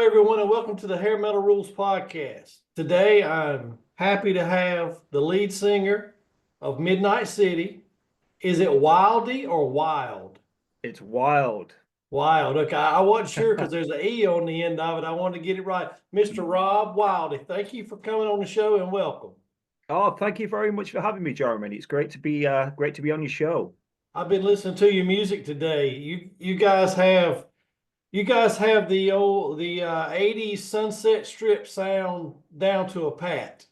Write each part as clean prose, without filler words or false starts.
everyone, and welcome to the Hair Metal Rules podcast. Today, I'm happy to have the lead singer of Midnite City. Is it Wildy or Wild? It's wild. Wild. Okay, I wasn't sure because there's an E on the end of it. I wanted to get it right. Mr. Rob Wylde, thank you for coming on the show and welcome. Oh, thank you very much for having me, Jeremy. It's great to be on your show. I've been listening to your music today. You guys have the 80s Sunset Strip sound down to a pat.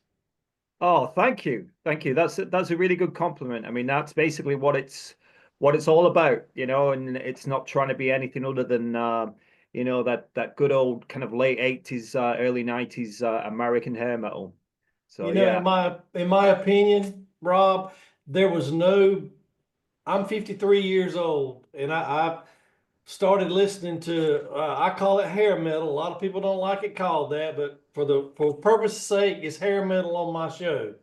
Oh, thank you. Thank you. That's a really good compliment. I mean, that's basically what it's all about, and it's not trying to be anything other than that good old kind of late 80s, early 90s American hair metal. So You know, yeah. in my opinion, Rob, there was no. I'm 53 years old, and I started listening to. I call it hair metal. A lot of people don't like it called that, but for purpose sake, it's hair metal on my show.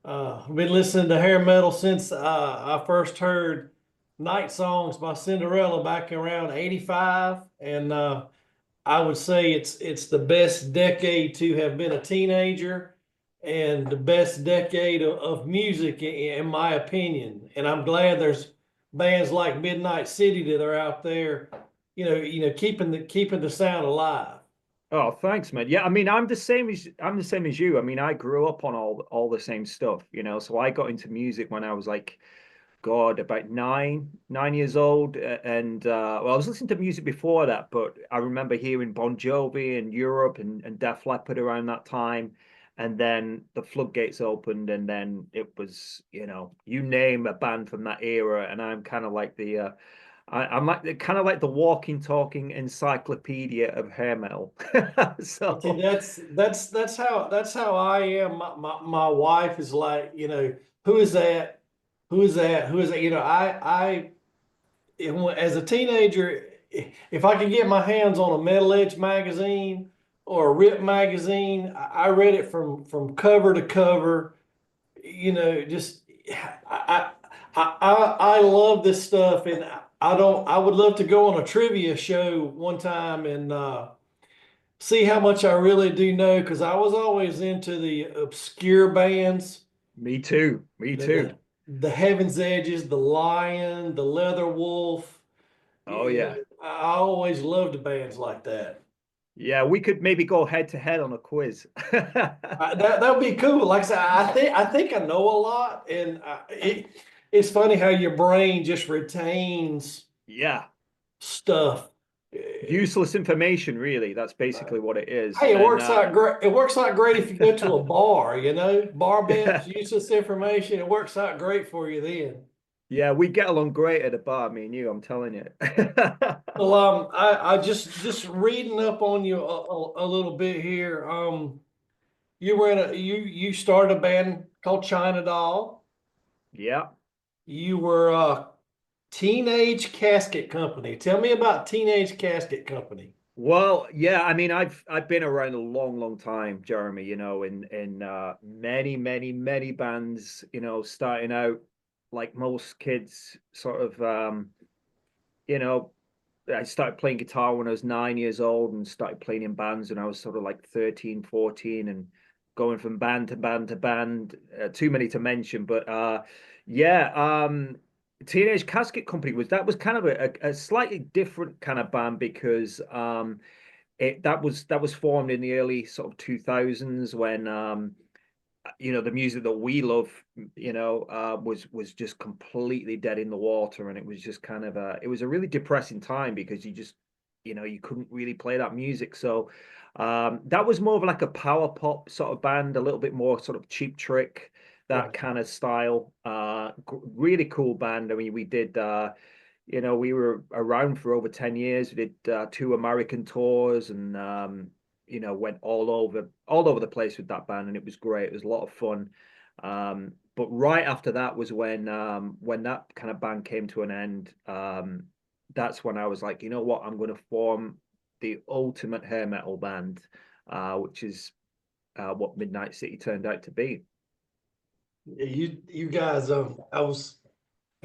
I've been listening to hair metal since I first heard Night Songs by Cinderella back around '85, and I would say it's the best decade to have been a teenager and the best decade of music in my opinion. And I'm glad there's bands like Midnite City that are out there, keeping the sound alive. Oh, thanks, man. Yeah, I mean, I'm the same as you. I mean, I grew up on all the same stuff, So I got into music when I was like God, about nine years old. And well, I was listening to music before that, but I remember hearing Bon Jovi in Europe and Def Leppard around that time. And then the floodgates opened, and then it was, you name a band from that era. And I'm kind of like I'm like kind of like the walking, talking encyclopedia of hair metal. Well, see, So that's how I am. My wife is like, who is that? Who is that? Who is that? As a teenager, if I could get my hands on a Metal Edge magazine or a Rip magazine, I read it from cover to cover. Just I I love this stuff, and I don't. I would love to go on a trivia show one time and see how much I really do know because I was always into the obscure bands, me too. Me the, too. the the Heaven's Edges, the Lion, the Leather Wolf. Oh yeah. I always loved bands like that. Yeah, we could maybe go head to head on a quiz. That would be cool. Like I said, I think I know a lot, and it's funny how your brain just retains Yeah, stuff. useless information, really. That's basically what it is. Hey, it And works out great. It works out great if you go to a bar. Bar bets, useless information. It works out great for you then. yeah, we get along great at a bar, me and you, I'm telling you. Well, I just reading up on you a little bit here. You were you started a band called China Doll. Yeah. You were Teenage Casket Company. Tell me about Teenage Casket Company. Well, yeah, I mean, I've been around a long, long time, Jeremy, in many, many, many bands, starting out like most kids, sort of you know, I started playing guitar when I was 9 years old and started playing in bands when I was sort of like 13, 14 and going from band to band to band. Too many to mention, but yeah, Teenage Casket Company was kind of a slightly different kind of band because that was formed in the early sort of 2000s when the music that we love, was just completely dead in the water, and it was just kind of it was a really depressing time because you couldn't really play that music. So that was more of like a power pop sort of band, a little bit more sort of Cheap Trick, that Right. kind of style. Really cool band. I mean, we were around for over 10 years. We did two American tours and went all over the place with that band, and it was great. It was a lot of fun. But right after that was when that kind of band came to an end. That's when I was like, you know what, I'm going to form the ultimate hair metal band, which is what Midnite City turned out to be. You guys, I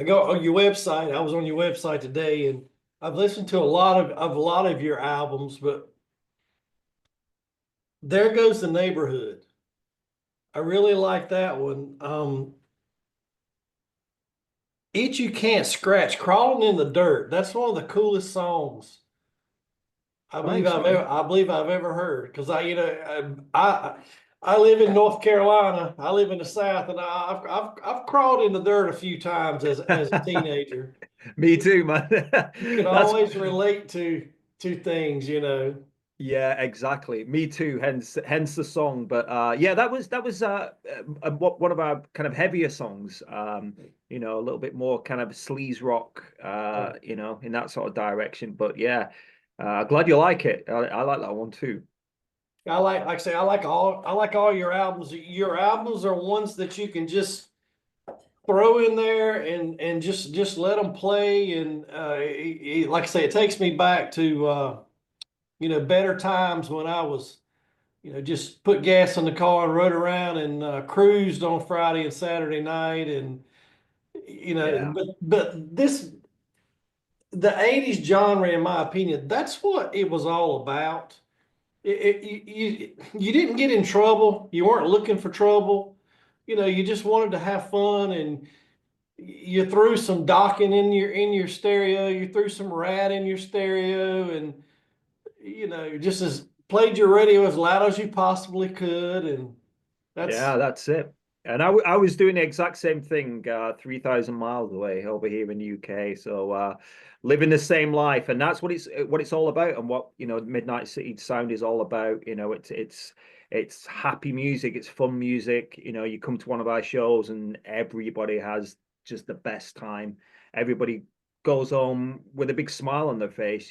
go on your website. I was on your website today, and I've listened to a lot of your albums, but There Goes the Neighborhood. I really like that one. Eat You Can't Scratch, Crawling in the Dirt. That's one of the coolest songs Thanks, man. I believe I've ever heard. Because I live in North Carolina. I live in the South, and I've crawled in the dirt a few times as a teenager. Me too, man. You can That's always relate to things, you know. Yeah, exactly. Me too. Hence the song. But yeah, one of our kind of heavier songs. A little bit more kind of sleaze rock. In that sort of direction. But yeah, glad you like it. I like that one too. Like I say, I like all your albums. Your albums are ones that you can just throw in there and just let them play. And like I say, it takes me back to better times when I was just put gas in the car and rode around and cruised on Friday and Saturday night. And Yeah, but the '80s genre, in my opinion, that's what it was all about. You didn't get in trouble. You weren't looking for trouble. You just wanted to have fun, and you threw some docking in your stereo. You threw some rat in your stereo, and just as played your radio as loud as you possibly could. And that's yeah, that's it. And I was doing the exact same thing 3,000 miles away over here in the UK. So living the same life, and that's what it's all about, and what Midnight City sound is all about. It's happy music, it's fun music. You come to one of our shows, and everybody has just the best time. Everybody goes home with a big smile on their face,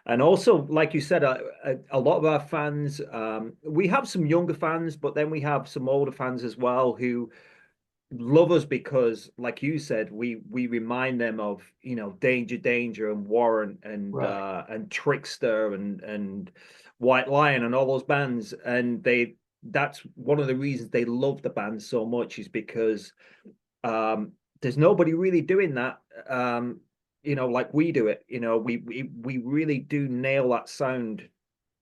and also, like you said, a lot of our fans, we have some younger fans, but then we have some older fans as well who love us because, like you said, we remind them of Danger, Danger, and Warrant, right. and Trickster, and White Lion, and all those bands, and that's one of the reasons they love the band so much, is because there's nobody really doing that, like we do it. We really do nail that sound,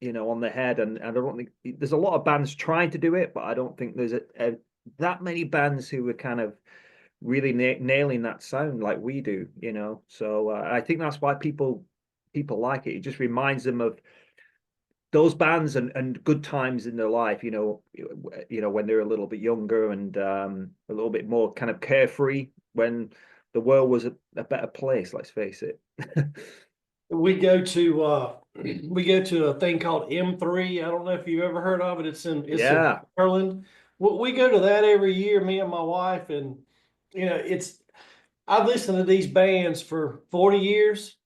on the head. And I don't think there's a lot of bands trying to do it, but I don't think there's that many bands who are kind of really nailing that sound like we do. So I think that's why people like it. It just reminds them of those bands and good times in their life, when they're a little bit younger, and a little bit more kind of carefree, when the world was a better place, let's face it. We go to a thing called M3. I don't know if you've ever heard of it. It's in Yeah, Maryland. We go to that every year, me and my wife, and it's I've listened to these bands for 40 years,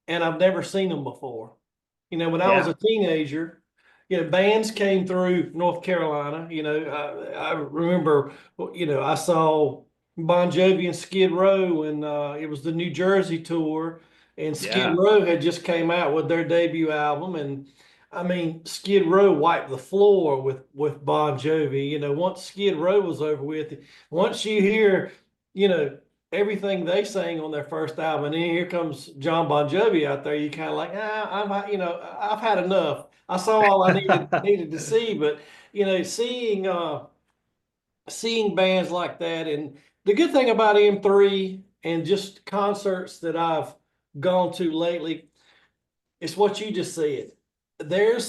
and I've never seen them before. When I was yeah, a teenager, bands came through North Carolina. I remember, I saw Bon Jovi and Skid Row, and it was the New Jersey tour, and Skid yeah, Row had just came out with their debut album, and I mean, Skid Row wiped the floor with Bon Jovi. Once Skid Row was over with, once you hear, you know, everything they sang on their first album, and then here comes John Bon Jovi out there. You kind of like, I've had enough. I saw all I needed to see. But seeing bands like that, and the good thing about M3 and just concerts that I've gone to lately, it's what you just said. There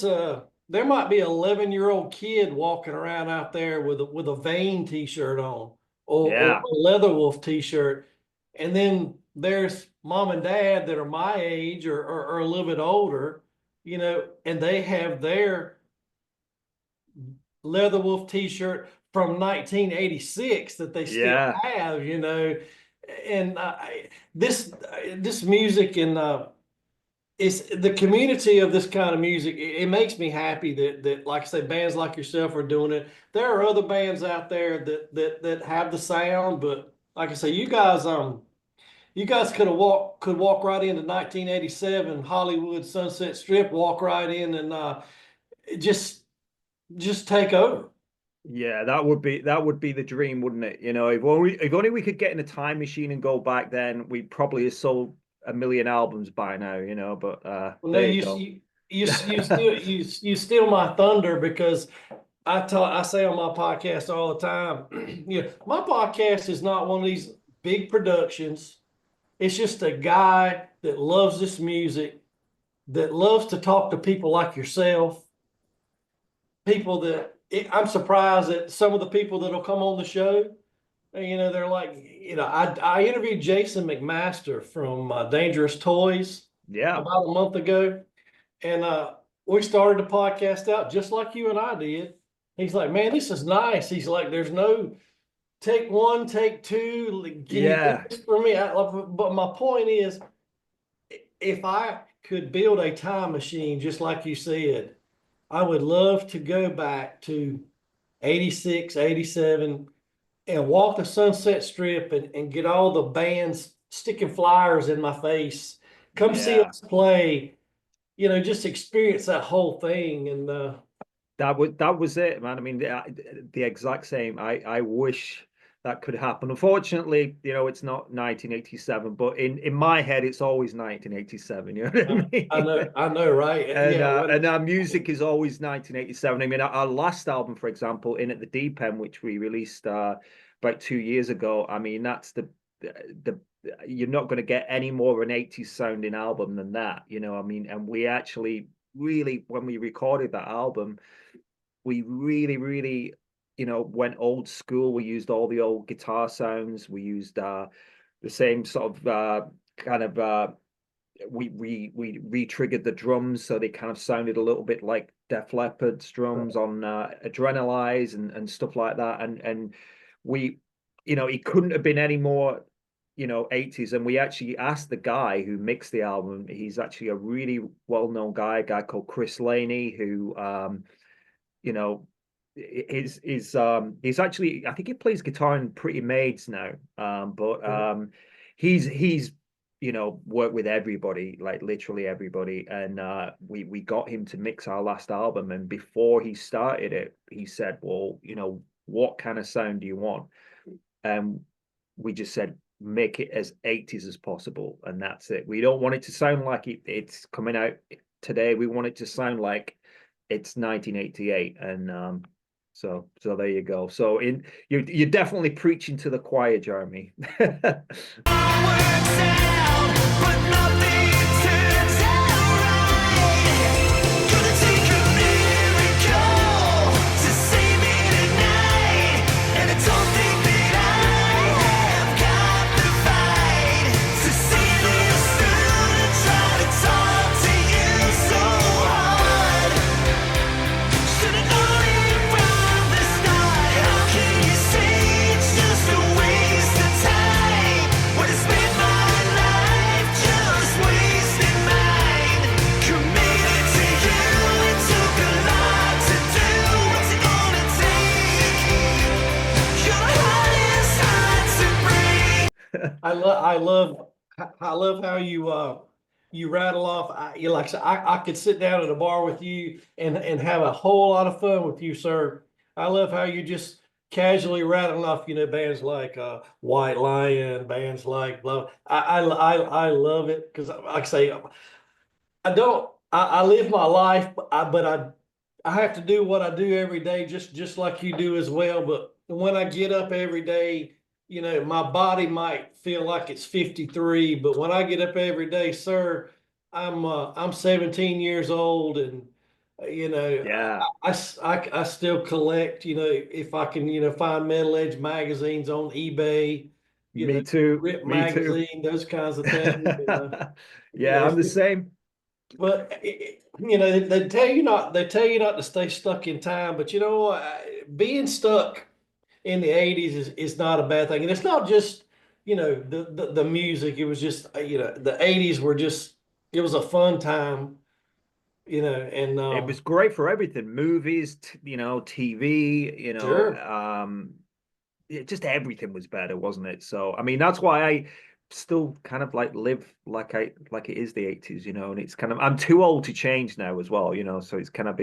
might be an 11-year-old kid walking around out there with a Vane t-shirt on, or yeah, a Leatherwolf t-shirt, and then there's mom and dad that are my age, or a little bit older, and they have their Leatherwolf t-shirt from 1986 that they still yeah, have, and this music, and it's the community of this kind of music. It makes me happy that, like I say, bands like yourself are doing it. There are other bands out there that have the sound, but like I say, you guys could walk right into 1987 Hollywood Sunset Strip, walk right in, and just just take over. yeah. That would be the dream, wouldn't it? If only we could get in a time machine and go back then, we probably have sold a million albums by now. But Well, no, there you go. you steal my thunder because I say on my podcast all the time, my podcast is not one of these big productions. It's just a guy that loves this music, that loves to talk to people like yourself, people that I'm surprised that some of the people that'll come on the show, they're like, I interviewed Jason McMaster from Dangerous Toys Yeah, about a month ago, and we started the podcast out just like you and I did. He's like, man, this is nice. He's like, there's no take one, take two. Can you do yeah, this for me? But my point is, if I could build a time machine, just like you said, I would love to go back to 86, 87, and walk the Sunset Strip and get all the bands sticking flyers in my face. Come see yeah. us play, just experience that whole thing. And That was it, man. I mean, the exact same. I wish that could happen. Unfortunately, it's not 1987, but in my head, it's always 1987. You know what I mean? I know, right? And Yeah, uh, and our music is always 1987. I mean, our last album, for example, In at the Deep End, which we released about 2 years ago. I mean, that's the you're not going to get any more of an 80s sounding album than that. I mean, and we actually really, when we recorded that album, we really, really, went old school. We used all the old guitar sounds. We used the same sort of kind of we re-triggered the drums so they kind of sounded a little bit like Def Leppard's drums on Adrenalize and stuff like that. And we, it couldn't have been any more, 80s. And we actually asked the guy who mixed the album. He's actually a really well-known guy, a guy called Chris Laney, who you know, he's actually, I think he plays guitar in Pretty Maids now. But he's worked with everybody, like literally everybody. And we got him to mix our last album. And before he started it, he said, well, what kind of sound do you want? And we just said, make it as 80s as possible. And that's it. We don't want it to sound like it's coming out today. We want it to sound like it's 1988. And so there you go. So you're definitely preaching to the choir, Jeremy. I love how you rattle off. You like I said, I could sit down at a bar with you and have a whole lot of fun with you, sir. I love how you just casually rattling off, bands like White Lion, bands like blah. I love it because, like I say, I live my life, but I have to do what I do every day, just like you do as well. But when I get up every day, my body might feel like it's 53, but when I get up every day, sir, I'm 17 years old, and Yeah, I still collect. If I can, find metal edge magazines on eBay, me too. Rip Me too. magazine, those kinds of things. Yeah, I'm It's the just, same. but they tell you not to stay stuck in time, but being stuck in the 80s is not a bad thing. And it's not just, the music. It was just, the 80s were just, it was a fun time, and It was great for everything, movies, TV, sure. just everything was better, wasn't it? So I mean, that's why I still kind of like live like it is the 80s, and it's kind of, I'm too old to change now as well, so it's kind of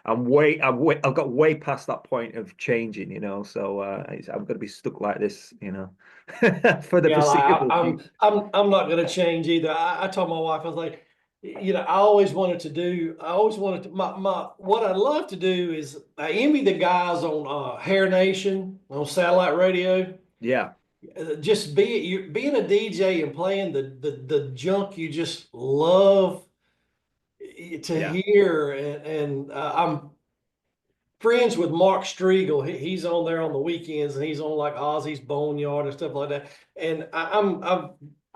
I've got way past that point of changing, so I'm gonna be stuck like this, for the Yeah, like, foreseeable future. I'm not gonna change either. I told my wife, I was like, I always wanted to do, I always wanted to, what I love to do is I envy the guys on Hair Nation on satellite radio. Yeah, Just being a DJ and playing the junk you just love to yeah, hear. And I'm friends with Mark Striegel. He's on there on the weekends and he's on like Ozzy's Boneyard and stuff like that. And I've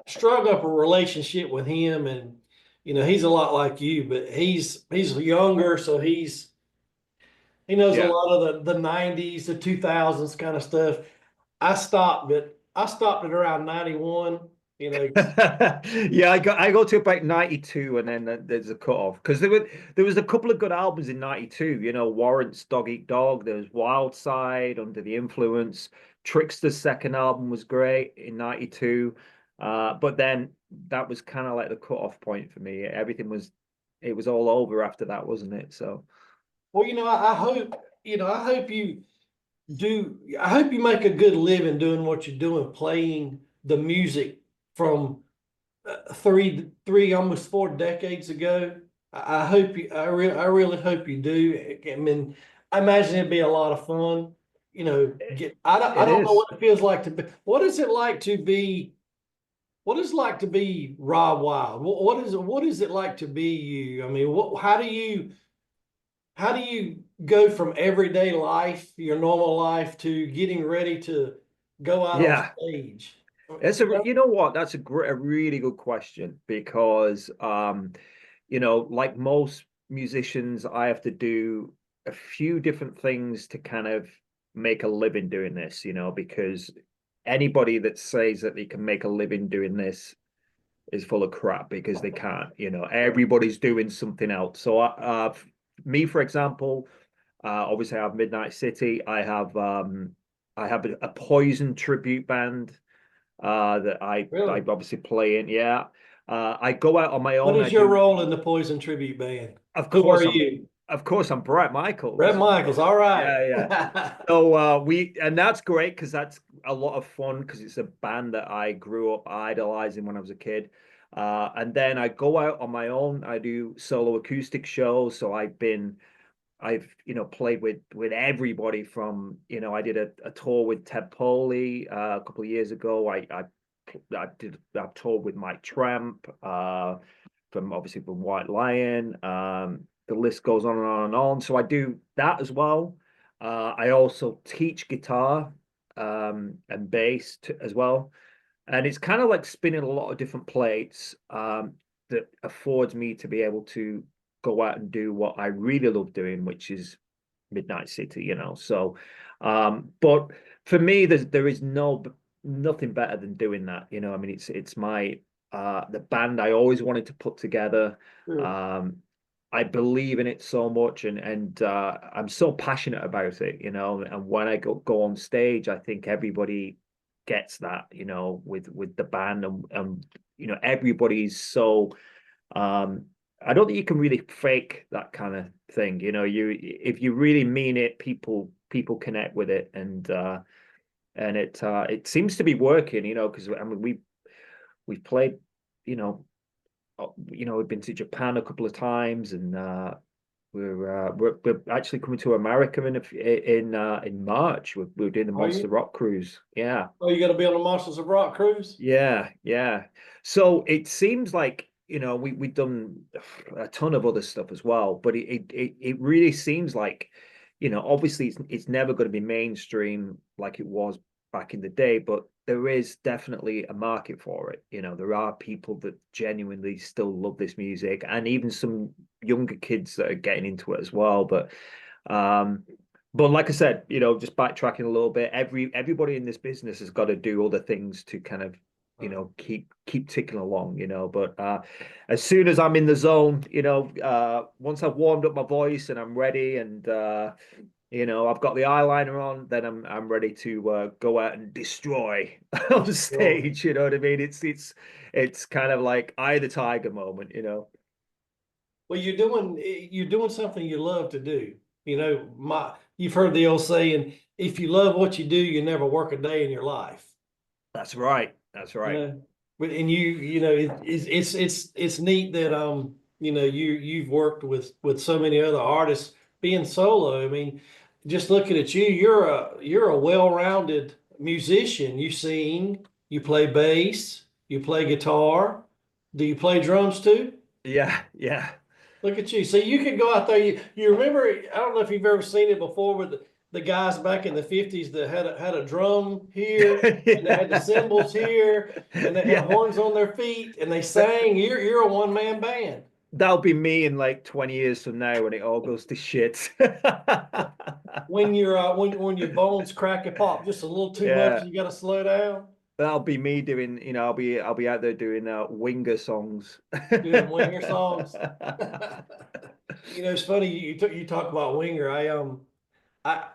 strung up a relationship with him, and he's a lot like you, but he's younger, so he knows a yeah. lot of the '90s, the 2000s kind of stuff. I stopped at around 91. You know, Yeah, I go to about 92 and then there's a cutoff because there was a couple of good albums in 92, Warrant's Dog Eat Dog, there was Wild Side, Under the Influence, Trickster's second album was great in 92. But then that was kind of like the cutoff point for me. It was all over after that, wasn't it? So well, I hope I hope you make a good living doing what you're doing, playing the music from three, almost 4 decades ago. I hope I really hope you do. I mean, I imagine it'd be a lot of fun. I it don't know is. what it feels like to be. What is it like to be Rob Wylde? What is it like to be you? I mean, how do you go from everyday life, your normal life, to getting ready to go out on Yeah. stage? You know what? That's a really good question because, like most musicians, I have to do a few different things to kind of make a living doing this, because anybody that says that they can make a living doing this is full of crap because they can't, everybody's doing something else. So, me, for example, obviously I have Midnite City. I have a Poison tribute band that I Really? obviously play in. Yeah, I go out on my What own. I is your do, role in the Poison tribute band? of Who are course, you? I'm Brett Brett Michaels. Michaels. All right. Yeah, yeah. So and that's great because that's a lot of fun because it's a band that I grew up idolizing when I was a kid. And then I go out on my own. I do solo acoustic shows. So I've played with everybody from I did a tour with Ted Poley a couple of years ago. I've toured with Mike Tramp from White Lion. The list goes on and on and on. So I do that as well. I also teach guitar and bass as well. And it's kind of like spinning a lot of different plates that affords me to be able to go out and do what I really love doing, which is Midnite City, So, but for me, there is nothing better than doing that. I mean, it's my the band I always wanted to put together. Sure. Um, I believe in it so much, and I'm so passionate about it, And when I go on stage, I think everybody gets that, with the band, and everybody's so um I don't think you can really fake that kind of thing. You if you really mean it, people connect with it, and it seems to be working, because I mean we've played, you know, we've been to Japan a couple of times, and we're actually coming to America in March. We're doing the Are Monster you? Rock cruise. Yeah. Are you going to be on the Monsters of Rock cruise? Yeah, yeah. So it seems like, we've done a ton of other stuff as well, but it really seems like, obviously it's never going to be mainstream like it was back in the day, but there is definitely a market for it. There are people that genuinely still love this music, and even some younger kids that are getting into it as well. Um, but like I said, just backtracking a little bit, everybody in this business has got to do other things to kind of, keep ticking along, But as soon as I'm in the zone, once I've warmed up my voice and I'm ready, and I've got the eyeliner on, then I'm ready to go out and destroy on Sure. stage. You know what I mean? It's kind of like eye of the tiger moment. Well, you're doing something you love to do. You've heard the old saying, if you love what you do, you never work a day in your life. That's right. That's You right. know, But and you know it's neat that you know you've worked with so many other artists being solo. I mean, just looking at you, you're a well-rounded musician. You sing, you play bass, you play guitar. Do you play drums too? Yeah, yeah. Look at you. So you could go out there. You remember, I don't know if you've ever seen it before with the guys back in the 50s that had a drum here and they had the cymbals here and they had Yeah. horns on their feet and they sang. You're a one-man band. That'll be me in like 20 years from now when it all goes to shit. When when your bones crack and pop just a little too much, Yeah. you gotta slow down. That'll be me doing, I'll be out there doing winger songs. Doing winger songs. You know, it's funny you talk about Winger. I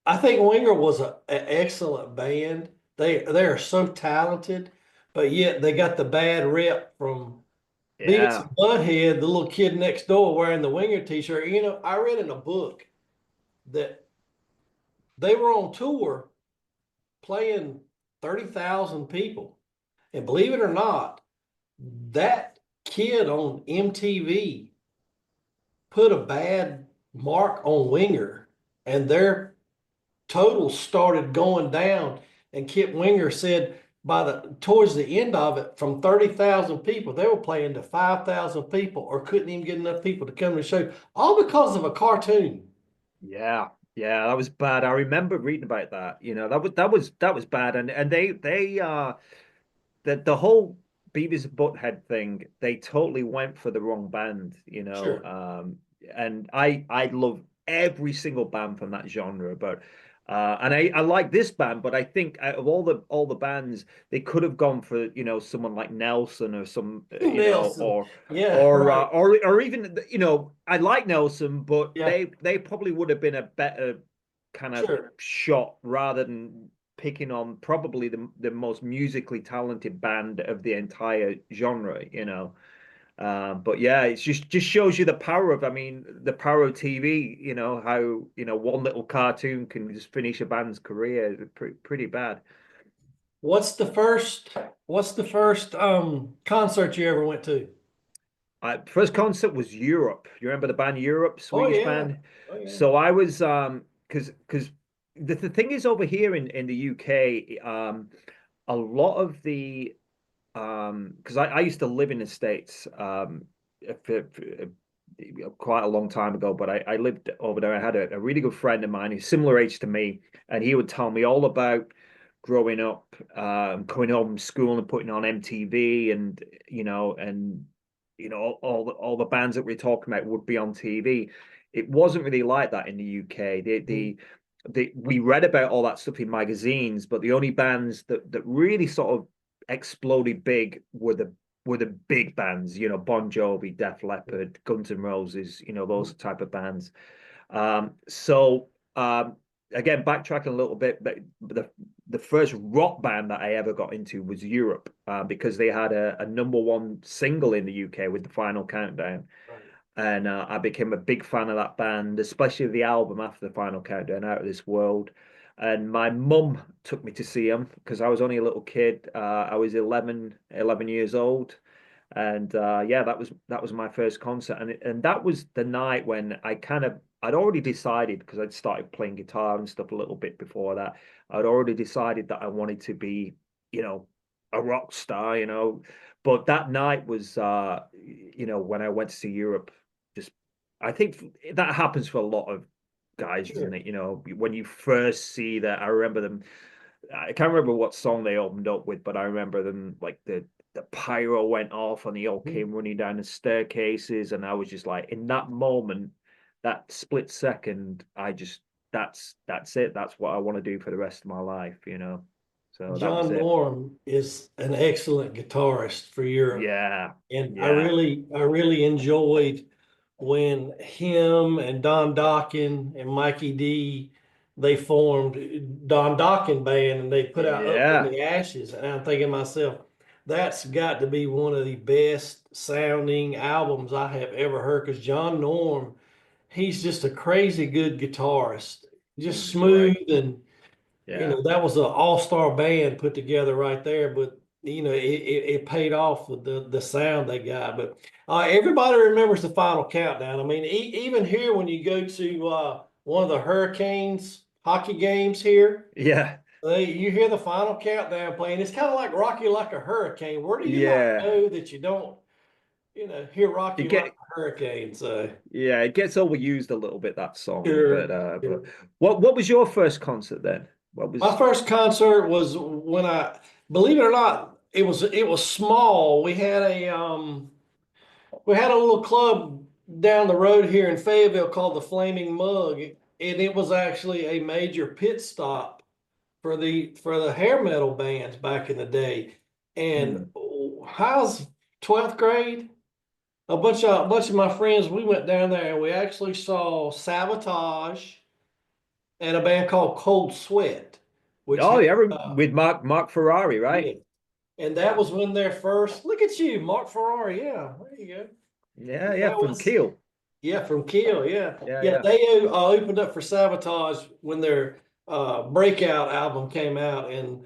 I think Winger was an excellent band. They are so talented, but yet they got the bad rep from Beavis Yeah. and Butthead, the little kid next door wearing the Winger t-shirt. You know, I read in a book that they were on tour playing 30,000 people. And believe it or not, that kid on MTV put a bad mark on Winger and their total started going down. And Kip Winger said by the towards the end of it, from 30,000 people, they were playing to 5,000 people or couldn't even get enough people to come to the show, all because of a cartoon. Yeah. Yeah, that was bad. I remember reading about that. That was bad. And they the whole Beavis and Butthead thing, they totally went for the wrong band. Sure. And I love every single band from that genre, but and I like this band, but I think out of all the bands, they could have gone for someone like Nelson or some Nelson. Yeah, right. or even I like Nelson, but Yeah, they probably would have been a better kind of sure. shot rather than picking on probably the most musically talented band of the entire genre. But yeah, it's just shows you the power of, I mean, the power of TV, how, one little cartoon can just finish a band's career. Pretty bad. What's the first concert you ever went to? First concert was Europe. You remember the band Europe, Oh Swedish yeah. band? Oh yeah. So I was because the thing is over here in the UK, a lot of the because I used to live in the States quite a long time ago, but I lived over there. I had a really good friend of mine who's similar age to me, and he would tell me all about growing up, coming home from school and putting on MTV, and all the bands that we're talking about would be on TV. It wasn't really like that in the UK. Mhm. We read about all that stuff in magazines, but the only bands that really sort of exploded big were the big bands, Bon Jovi, Def Leppard, Guns N' Roses, those type of bands. So again, backtracking a little bit, but the first rock band that I ever got into was Europe, because they had a number one single in the UK with the Final Countdown. Right. And I became a big fan of that band, especially the album after the Final Countdown, Out of This World. And my mum took me to see him because I was only a little kid. I was 11 years old. And yeah, that was my first concert. And that was the night when I'd already decided, because I'd started playing guitar and stuff a little bit before that. I'd already decided that I wanted to be, you know, a rock star. But that night was when I went to see Europe, just I think that happens for a lot of guys, doesn't Sure. it? When you first see that, I remember them. I can't remember what song they opened up with, but I remember them like the pyro went off and they all Mhm. came running down the staircases, and I was just like, in that moment, that split second, that's it. That's what I want to do for the rest of my life. So that was John it. Norm is an excellent guitarist for Europe. Yeah, And yeah, I really enjoyed when him and Don Dokken and Mikey D they formed Don Dokken Band and they put out Up from yeah. the Ashes. And I'm thinking to myself, that's got to be one of the best sounding albums I have ever heard because John Norm, he's just a crazy good guitarist, just He's smooth great. and Yeah, that was an all-star band put together right there. But it paid off with the sound they got. But everybody remembers the final countdown. I mean, even here when you go to one of the Hurricanes hockey games here, Yeah. you hear the final countdown playing. It's kind of like Rocky Like a Hurricane. Where do you not Yeah. go that you don't, hear It Rocky Like get a Hurricane? So yeah, it gets overused a little bit, that song. sure. But what was your first concert then? What My was first concert was when believe it or not, it was small. We had a little club down the road here in Fayetteville called the Flaming Mug, and it was actually a major pit stop for the hair metal bands back in the day. And Hmm. how's 12th grade? A bunch of my friends, we went down there and we actually saw Sabotage and a band called Cold Sweat, which Oh had yeah, with Mark Ferrari, right? yeah. And that Yeah. was when their first look at you, Mark Ferrari. Yeah, there you go. Yeah, And yeah, that from was Kiel. yeah, from Kiel. Yeah. Yeah, Yeah, yeah. they opened up for Sabotage when their breakout album came out, and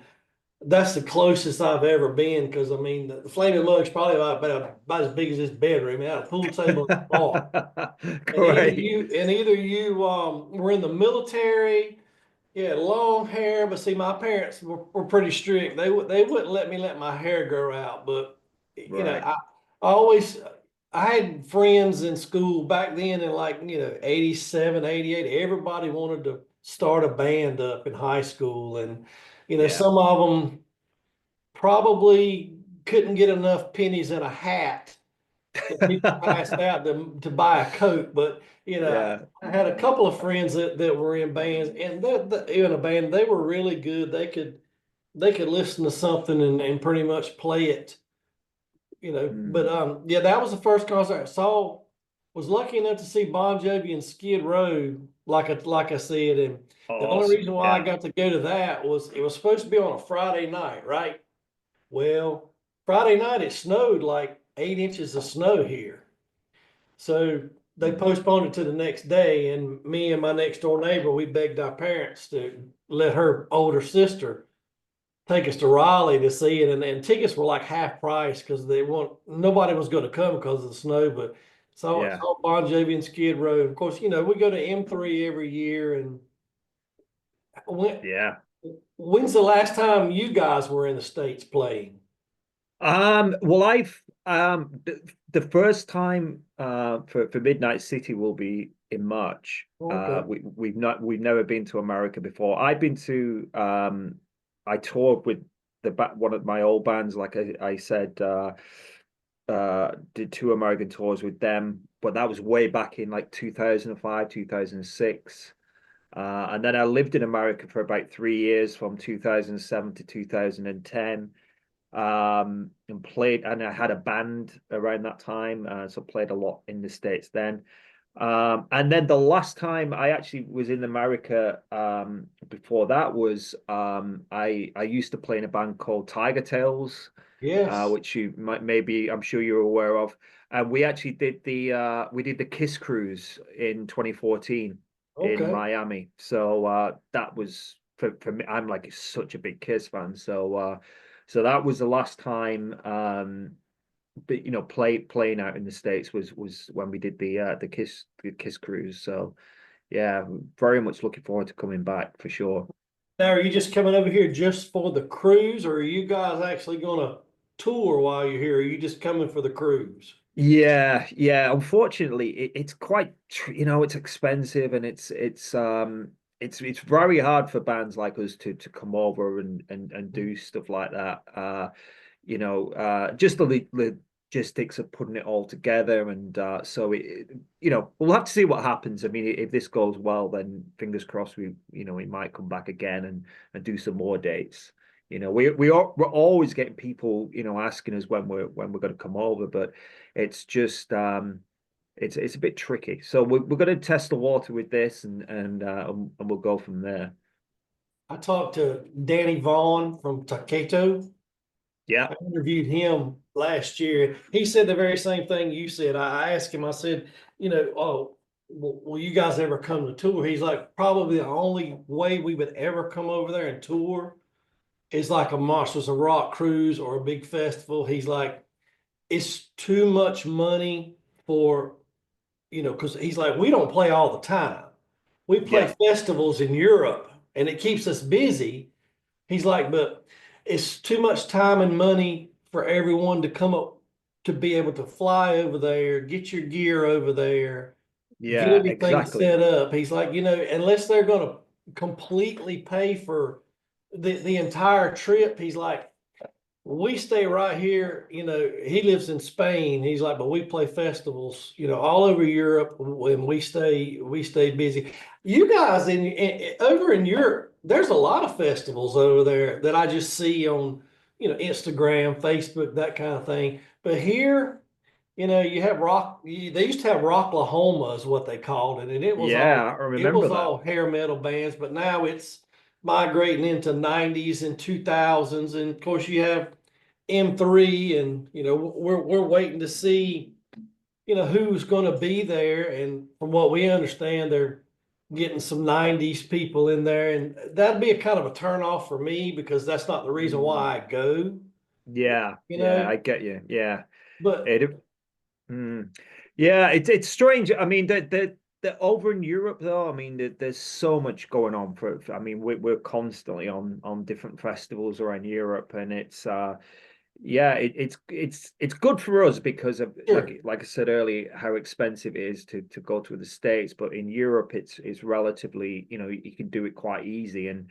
that's the closest I've ever been because I mean the Flaming Mug's probably about as big as this bedroom. It had a pool table and a bar. And Great. either you were in the military, you had long hair, but see, my parents were pretty strict. They wouldn't let my hair grow out. But Right. I always I had friends in school back then in like 87, 88. Everybody wanted to start a band up in high school, and Yeah. some of them probably couldn't get enough pennies in a hat that people passed out to buy a coat. But Yeah. I had a couple of friends that were in bands, and in a band, they were really good. They could listen to something and pretty much play it. But Mm. yeah, that was the first concert I saw. Was lucky enough to see Bon Jovi and Skid Row, like I said, and the only Awesome. reason why I Yeah. got to go to that was it was supposed to be on a Friday night, right? Well, Friday night it snowed like 8 inches of snow here. So they Mm. postponed it to the next day, and me and my next door neighbor, we begged our parents to let her older sister take us to Raleigh to see it, and tickets were like half price because nobody was going to come because of the snow. But Yeah. saw Bon Jovi and Skid Row. Of course, we go to M3 every year. And when Yeah. when's the last time you guys were in the States playing? Well, the first time for Midnite City will be in March. Okay. We've never been to America before. I've been to I toured with one of my old bands, like I said, did two American tours with them, but that was way back in like 2005, 2006. And then I lived in America for about 3 years, from 2007 to 2010, and played, and I had a band around that time, so played a lot in the States then. And then the last time I actually was in America, before that was, I used to play in a band called Tiger Tails, Yes. which you might maybe, I'm sure you're aware of. And we actually did the Kiss cruise in 2014 in Okay. Miami. So that was for me. I'm like such a big Kiss fan, so that was the last time. But playing out in the States was when we did the Kiss cruise. So yeah, very much looking forward to coming back for sure. Now, are you just coming over here just for the cruise, or are you guys actually going to tour while you're here? Or are you just coming for the cruise? Yeah, yeah. Unfortunately, it's quite, it's expensive, and it's very hard for bands like us to come over and do stuff like that. Just the logistics of putting it all together, and so we'll have to see what happens. I mean, if this goes well, then fingers crossed we might come back again and do some more dates. We're always getting people asking us when we're going to come over, but it's just it's a bit tricky. So we're going to test the water with this, and we'll go from there. I talked to Danny Vaughn from Taketo. Yeah. I interviewed him last year. He said the very same thing you said. I asked him, I said, oh, will you guys ever come to tour? He's like, probably the only way we would ever come over there and tour is like a Monsters of Rock cruise or a big festival. He's like, it's too much money for, because he's like, we don't play all the time. We play Yeah. festivals in Europe and it keeps us busy. He's like, but it's too much time and money for everyone to come up to be able to fly over there, get your gear over there, get Yeah, everything exactly. set up. He's like, unless they're going to completely pay for the entire trip, he's like, we stay right here. He lives in Spain. He's like, but we play festivals, all over Europe, and we stay busy. You guys over in Europe, there's a lot of festivals over there that I just see on, Instagram, Facebook, that kind of thing. But here, you have they used to have Rocklahoma is what they called it, and it was all Yeah, I it remember was that. all hair metal bands. But now it's migrating into 90s and 2000s, and of course you have M3, and we're waiting to see who's going to be there. And from what we understand, they're getting some 90s people in there, and that'd be a kind of a turn off for me because that's not the reason Mm. why I go. Yeah, you yeah, know I get you. Yeah. but It, mm. Yeah, it's strange. I mean, the over in Europe though, I mean, there's so much going on I mean, we're constantly on different festivals around Europe, and it's yeah, it's good for us because of sure. like I said earlier, how expensive it is to go to the States. But in Europe, it's relatively, you can do it quite easy, and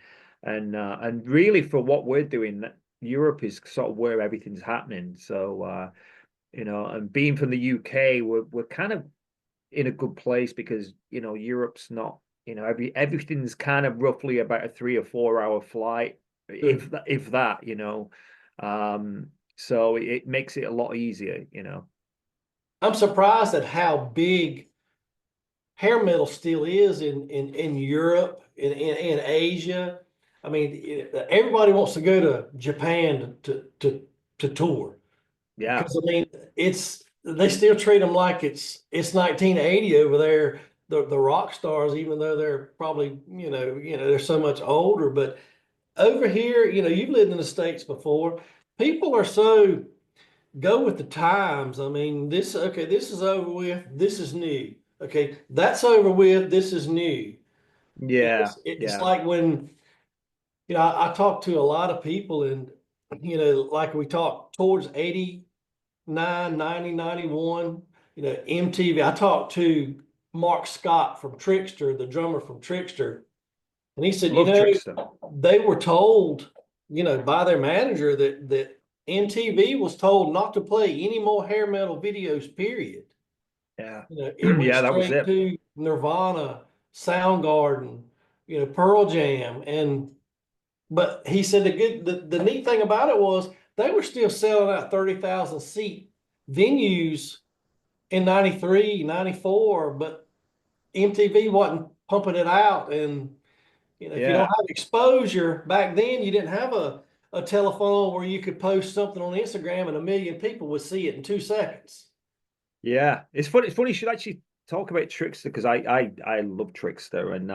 really for what we're doing, that Europe is sort of where everything's happening. So and being from the UK, we're kind of in a good place because Europe's not, everything's kind of roughly about a 3 or 4 hour flight, Sure. if that, so it makes it a lot easier. I'm surprised at how big hair metal still is in Europe, in Asia. I mean, everybody wants to go to Japan to tour Yeah, because I mean, they still treat them like it's 1980 over there. The rock stars, even though they're probably they're so much older, but over here, you've lived in the States before. People are so go with the times. I mean, this is over with. This is new. Okay, that's over with. This is new. yeah, It's yeah. like when I talk to a lot of people, and like we talked towards 89, 90, 91. MTV. I talked to Mark Scott from Trickster, the drummer from Trickster, and he said, Love Trickster. they were told, by their manager that MTV was told not to play any more hair metal videos, period. Yeah. It went Yeah, that was straight it. to Nirvana, Soundgarden, Pearl Jam. But he said the neat thing about it was they were still selling out 30,000 seat venues in 93, 94, but MTV wasn't pumping it out. And if you don't Yeah. have exposure back then, you didn't have a telephone where you could post something on Instagram and a million people would see it in 2 seconds. Yeah, it's funny. It's funny. You should actually talk about Trickster because I love Trickster. And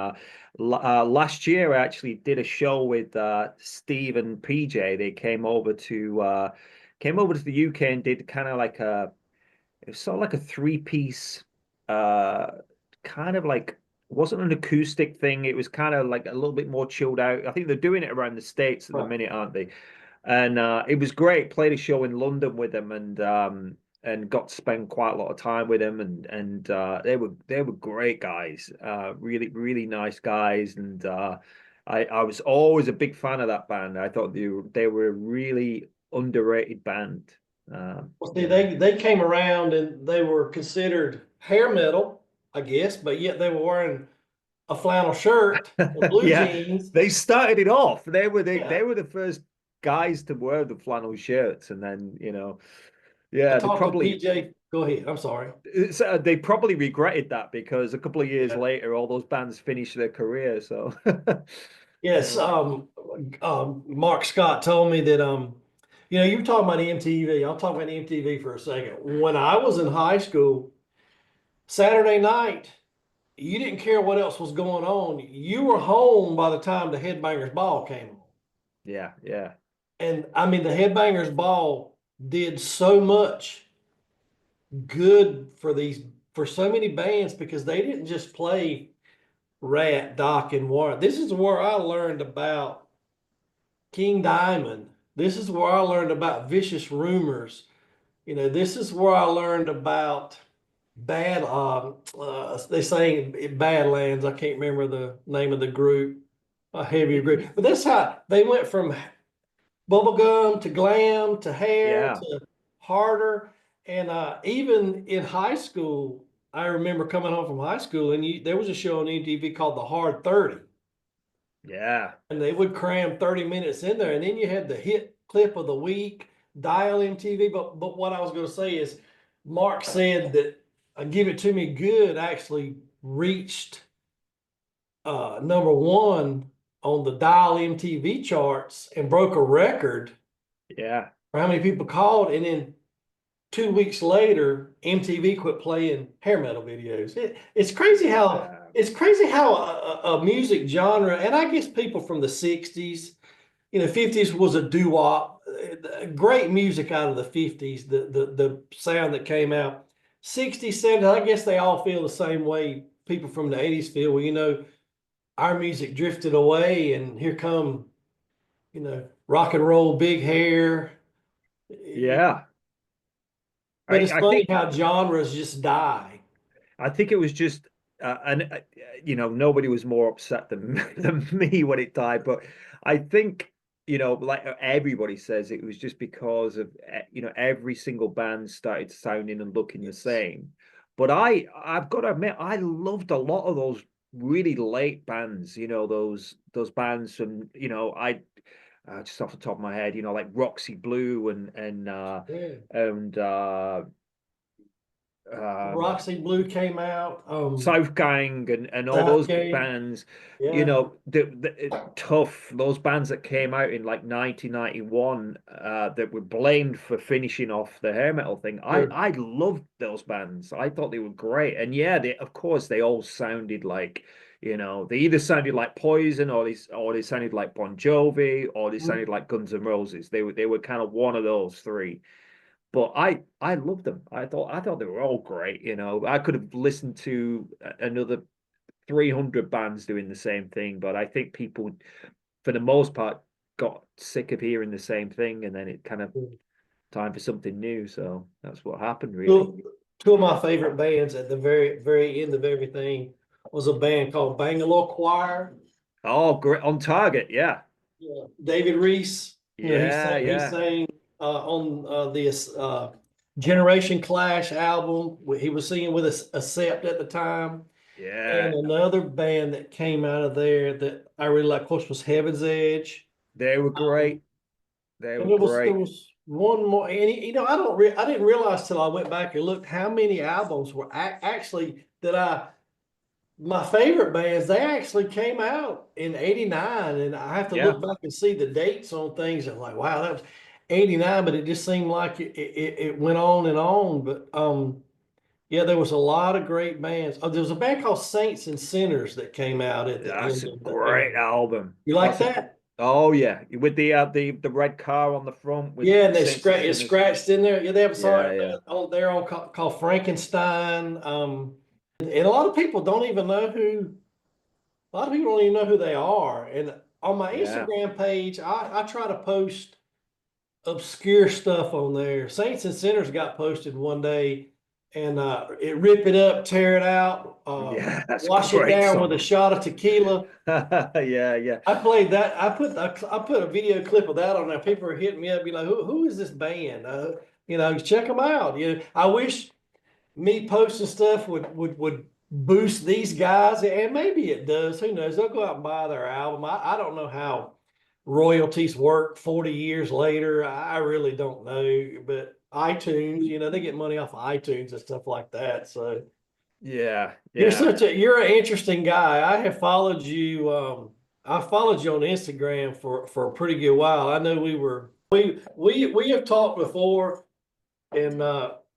last year I actually did a show with Steve and PJ. They came over to the UK and did kind of like it was sort of like a three-piece, uh, kind of like it wasn't an acoustic thing. It was kind of like a little bit more chilled out. I think they're doing it around the States at the Right. minute, aren't they? And it was great. Played a show in London with them, and got to spend quite a lot of time with them, and they were great guys, really nice guys, and I was always a big fan of that band. I thought they were a really underrated band. Well, see, You know. they came around and they were considered hair metal, I guess, but yet they were wearing a flannel shirt and blue Yeah, jeans. they started it off. They Yeah. were the first guys to wear the flannel shirts, and then I yeah, talked to PJ. Go ahead. I'm sorry. they probably regretted that because a couple of years Yeah. later, all those bands finished their career. So Yes. yeah, Mark Scott told me that, you were talking about MTV. I'll talk about MTV for a second. When I was in high school, Saturday night, you didn't care what else was going on. You were home by the time the Headbangers Ball came on. Yeah, yeah, And I mean, the Headbangers Ball did so much good for for so many bands because they didn't just play Rat, Doc, and Warren. This is where I learned about King Diamond. This is where I learned about Vicious Rumors. You know, this is where I learned about bad they sang Badlands. I can't remember the name of the group, a heavier group. But that's how they went from bubblegum to glam to hair yeah, to harder. And even in high school, I remember coming home from high school and there was a show on MTV called The Hard 30. yeah, And they would cram 30 minutes in there. And then you had the hit clip of the week, dial MTV. But what I was going to say is Mark said that Give It To Me Good actually reached number one on the dial MTV charts and broke a record yeah. for how many people called. And then 2 weeks later, MTV quit playing hair metal videos. Yeah. It's crazy how a music genre, and I guess people from the 60s, 50s was a doo-wop, great music out of the 50s, the sound that came out. 60s, 70s, I guess they all feel the same way people from the 80s feel. Well, our music drifted away and here come, rock and roll, big hair. Yeah. But it's I funny think how genres just die. I think it was just, and nobody was more upset than than me when it died. But I think, like everybody says, it was just because of, every single band started sounding and looking the Yes. same. But I've got to admit, I loved a lot of those really late bands. Those bands from, just off the top of my head, like Roxy Blue Yeah. and um Roxy Blue came out. South Gang and all those Southgate. bands, Yeah. tough, those bands that came out in like 1991 that were blamed for finishing off the hair metal thing. Sure. I loved those bands. I thought they were great. And yeah, of course they all sounded like, they either sounded like Poison or they sounded like Bon Jovi or they sounded like Guns N' Roses. They were kind of one of those three. But I loved them. I thought they were all great. I could have listened to another 300 bands doing the same thing, but I think people, for the most part, got sick of hearing the same thing, and then it kind of time for something new. So that's what happened, really. Two of my favorite bands at the very, very end of everything was a band called Bangalore Choir. Oh, great on target. Yeah, Yeah. David Reese, yeah, he yeah, sang on this Generation Clash album. He was singing with us Accept at the time. And yeah. another band that came out of there that I really like, of course, was Heaven's Edge. They were Um, great. They and were there great. was one more, and I didn't realize till I went back and looked how many albums were actually that my favorite bands, they actually came out in '89, and I have to Yeah, look back and see the dates on things. I'm like, wow, that was '89, but it just seemed like it went on and on. But yeah, there was a lot of great bands. Oh, there was a band called Saints and Sinners that came out at the that's end a of the era. great album. You like That's a that? Oh yeah, with the red car on the front with Yeah, and Saints and it's Sinners. scratched in there. Yeah, they have a Yeah, song yeah, on there called Frankenstein. And a lot of people don't even know who. A lot of people don't even know who they are. And on my yeah, Instagram page, I try to post obscure stuff on there. Saints and Sinners got posted one day, and it rip it up, tear it out, yeah. That's a wash it great down with a song. shot of tequila. Yeah, yeah, I played that. I put a video clip of that on there. People are hitting me up, be like, who is this band? Check them out. I wish me posting stuff would boost these guys, and maybe it does. Who knows? They'll go out and buy their album. I don't know how royalties work 40 years later. I really don't know, but iTunes, they get money off of iTunes and stuff like that. So yeah, yeah, you're an interesting guy. I have followed you. I followed you on Instagram for a pretty good while. I know we have talked before, and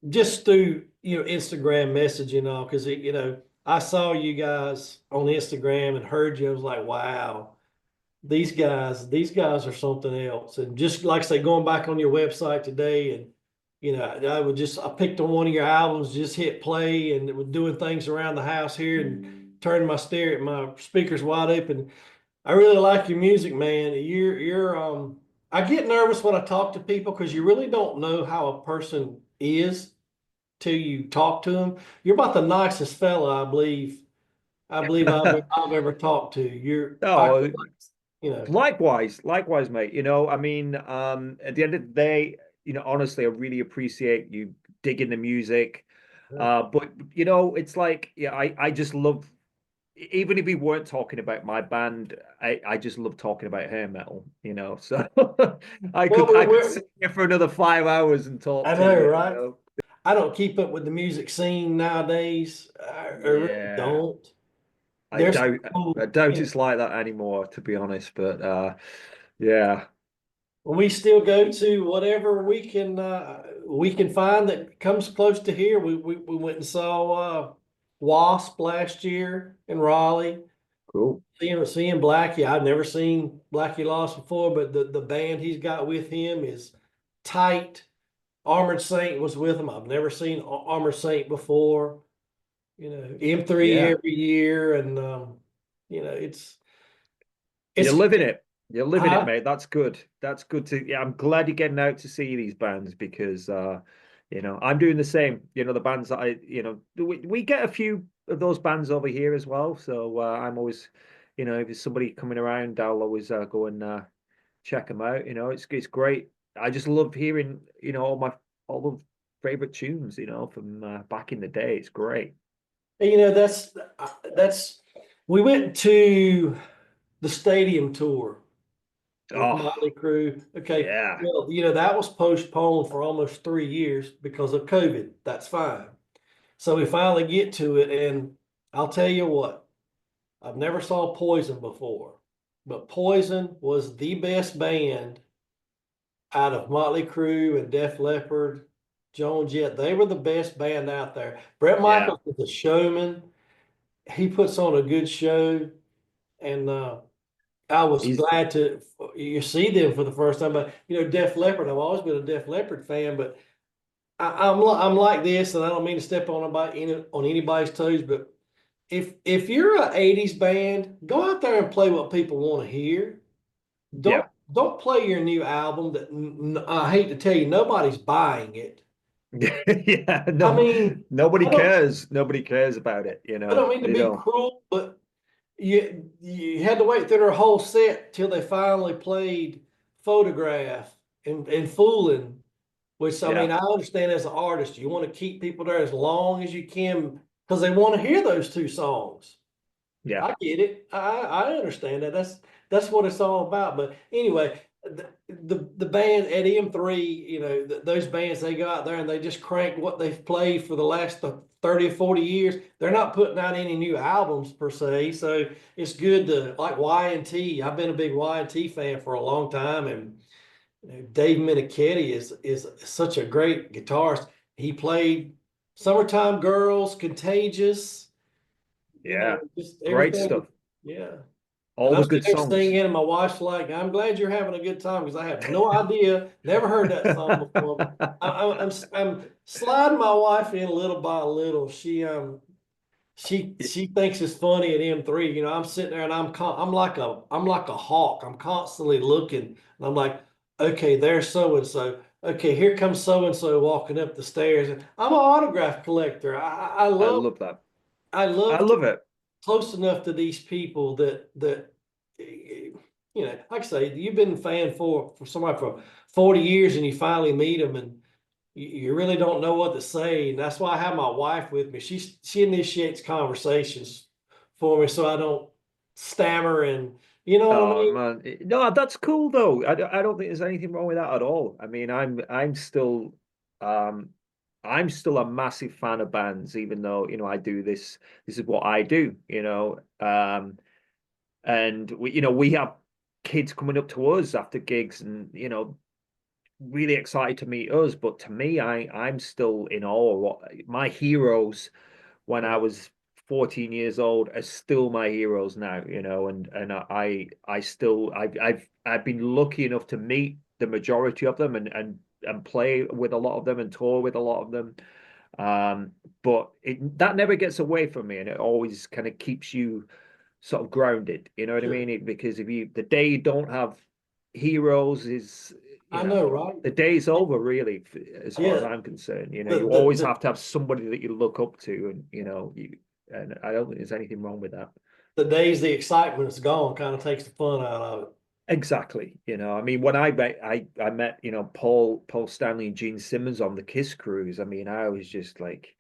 just through Instagram messaging all because I saw you guys on Instagram and heard you. I was like, wow. these guys are something else. And just like I say, going back on your website today, and I picked on one of your albums, just hit play, and it was doing things around the house here, and turning my speakers wide open. I really like your music, man. I get nervous when I talk to people because you really don't know how a person is till you talk to them. You're about the nicest fella, I believe. I've ever talked to. Oh, You know, likewise, mate. I mean, at the end of the day, honestly, I really appreciate you digging the music. But it's like, yeah, I just love, even if we weren't talking about my band, I just love talking about hair metal. So I well, could I could sit here for another 5 hours and talk I to know, you, right? I don't keep up with the music scene nowadays. I really Yeah. don't. I There's doubt I some, doubt it's like that anymore, to be honest. But yeah, we still go to whatever we can find that comes close to here. We went and saw Wasp last year in Raleigh. cool. Seeing Blackie. I've never seen Blackie Lost before, but the band he's got with him is tight. Armored Saint was with him. I've never seen Armored Saint before. M3 Yeah. every year, and you know, it's You're it's living it. You're living it, uh, mate. That's good. That's good to, yeah, I'm glad you're getting out to see these bands because I'm doing the same. The bands that we get a few of those bands over here as well. So I'm always, if there's somebody coming around, I'll always go and check them out. It's great. I just love hearing, all the favorite tunes, from back in the day. It's great. that's we went to the stadium tour with Oh, Motley Crue. Okay, yeah. well, that was postponed for almost 3 years because of COVID. That's fine. So we finally get to it, and I'll tell you what, I've never saw Poison before, but Poison was the best band out of Motley Crue and Def Leppard, Joan Jett. They were the best band out there. Brett Yeah. Michaels is a showman. He puts on a good show, and I was He's glad to you see them for the first time. But Def Leppard. I've always been a Def Leppard fan, but I'm like this, and I don't mean to step on anybody's toes, but if you're an '80s band, go out there and play what people want to hear. Don't yeah. don't play your new album that I hate to tell you, nobody's buying it. Yeah, I no, mean, nobody I don't cares. Nobody cares about it, I don't mean to They be don't. cruel, but you had to wait through their whole set till they finally played Photograph and Fooling, which I mean Yeah, I understand as an artist, you want to keep people there as long as you can because they want to hear those two songs. yeah. I get it. I understand that. That's what it's all about. But anyway, the band at M3, those bands they go out there and they just crank what they've played for the last 30 or 40 years. They're not putting out any new albums per se. So it's good to like Y&T. I've been a big Y&T fan for a long time, and Dave Menichetti is such a great guitarist. He played Summertime Girls, Contagious, Yeah. just Great everything. stuff. Yeah. And All I'm the sitting good there songs. singing, and my wife's like, "I'm glad you're having a good time because I have no idea, never heard that song before." But I'm sliding my wife in little by little. She thinks it's funny at M3. I'm sitting there and I'm like a hawk. I'm constantly looking, and I'm like, okay, there's so and so. Okay, here comes so and so walking up the stairs. And I'm an autograph collector. I I love love that. I I love to love it. close enough to these people that like I say, you've been a fan for somebody for 40 years, and you finally meet them, and you really don't know what to say. And that's why I have my wife with me. She initiates conversations for me so I don't stammer, and you know what I Oh mean? man, no, that's cool though. I don't think there's anything wrong with that at all. I mean, um, I'm still a massive fan of bands, even though I do this. This is what I do. And we have kids coming up to us after gigs, and really excited to meet us. But to me, I'm still in awe of what my heroes when I Yeah. was 14 years old are still my heroes now, and I still I've been lucky enough to meet the majority of them and play with a lot of them and tour with a lot of them. But that never gets away from me, and it always kind of keeps you sort of grounded. You know what I Sure. mean? Because if you the day you don't have heroes is, I know, right? the day's over really, as far as Yeah. I'm concerned. The You the always the have to have somebody that you look up to, and and I don't think there's anything wrong with that. the days the excitement is gone kind of takes the fun out of it. Exactly. I mean, when I met, Paul Stanley and Gene Simmons on the Kiss cruise. I mean, I was just like,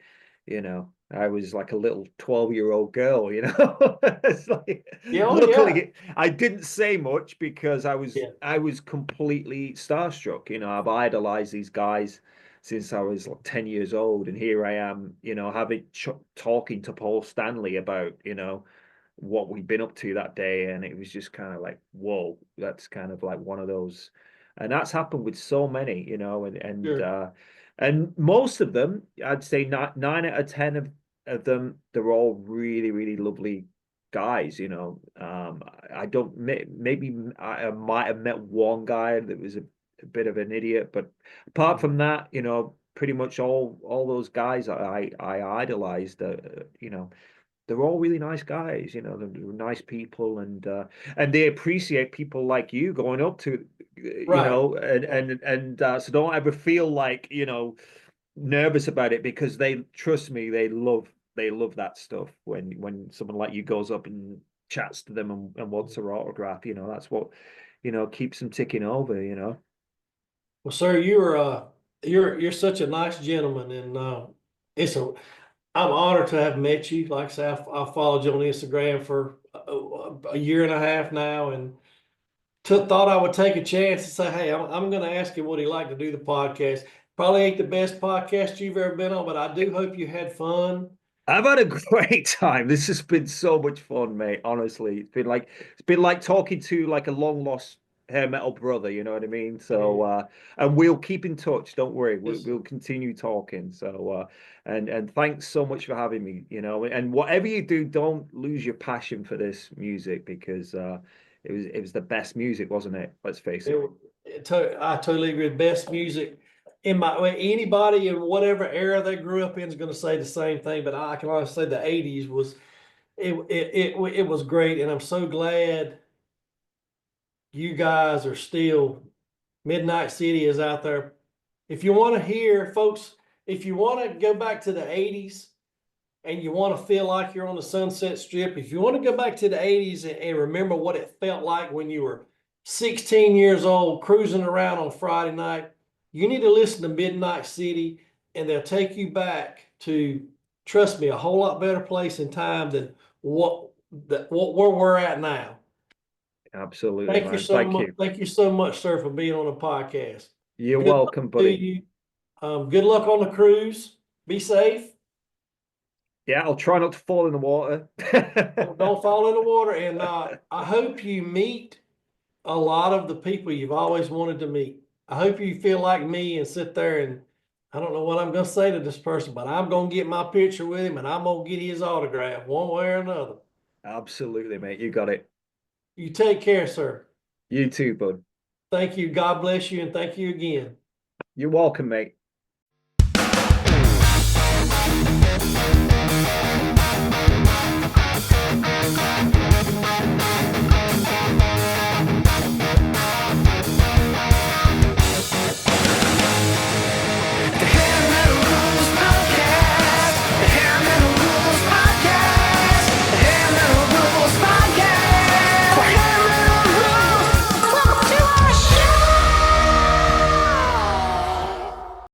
I was like a little 12-year-old girl. It's like, Yeah, oh yeah. luckily I didn't say much because I was Yeah. I was completely starstruck. I've idolized these guys since I was like 10 years old, and here I am, having talking to Paul Stanley about, what we'd been up to that day, and it was just kind of like, whoa, that's kind of like one of those. And that's happened with so many, Sure. and most of them, I'd say nine out of 10 of them, they're all really, really lovely guys. I don't, maybe I might have met one guy that was a bit of an idiot, but apart from that, pretty much all those guys I idolized, they're all really nice guys. They're nice people, and they appreciate people like you going up to, Right. so don't ever feel like, nervous about it, because they trust me, they love that stuff when someone like you goes up and chats to them and wants their autograph. That's what, keeps them ticking over. Well, sir, you're such a nice gentleman, and it's a I'm honored to have met you. Like I said, I followed you on Instagram for a year and a half now, and thought I would take a chance and say, hey, I'm going to ask him what he like to do the podcast. Probably ain't the best podcast you've ever been on, but I do hope you had fun. I've had a great time. This has been so much fun, mate. Honestly, it's been like talking to like a long lost hair metal brother. You know what I mean? So, Man, and we'll keep in touch. Don't worry. We'll, yes, we'll continue talking. So, and thanks so much for having me. And whatever you do, don't lose your passion for this music, because it was the best music, wasn't it? Let's face it. I totally agree. Best music in my anybody in whatever era they grew up in is going to say the same thing. But I can honestly say the '80s was it was great, and I'm so glad you guys are still. Midnite City is out there. If you want to hear, folks, if you want to go back to the '80s and you want to feel like you're on the Sunset Strip, if you want to go back to the '80s and remember what it felt like when you were 16 years old cruising around on Friday night, you need to listen to Midnite City, and they'll take you back to, trust me, a whole lot better place and time than where we're at now. Absolutely, Thank you man. so Thank much. you. Thank you so much, sir, for being on the podcast. You're Good luck welcome, to buddy. you. Good luck on the cruise. Be safe. Yeah, I'll try not to fall in the water. Don't fall in the water. And I hope you meet a lot of the people you've always wanted to meet. I hope you feel like me and sit there and I don't know what I'm going to say to this person, but I'm going to get my picture with him and I'm going to get his autograph one way or another. Absolutely, mate. You got it. You take care, sir. You too, bud. Thank you. God bless you. And thank you again. You're welcome, mate.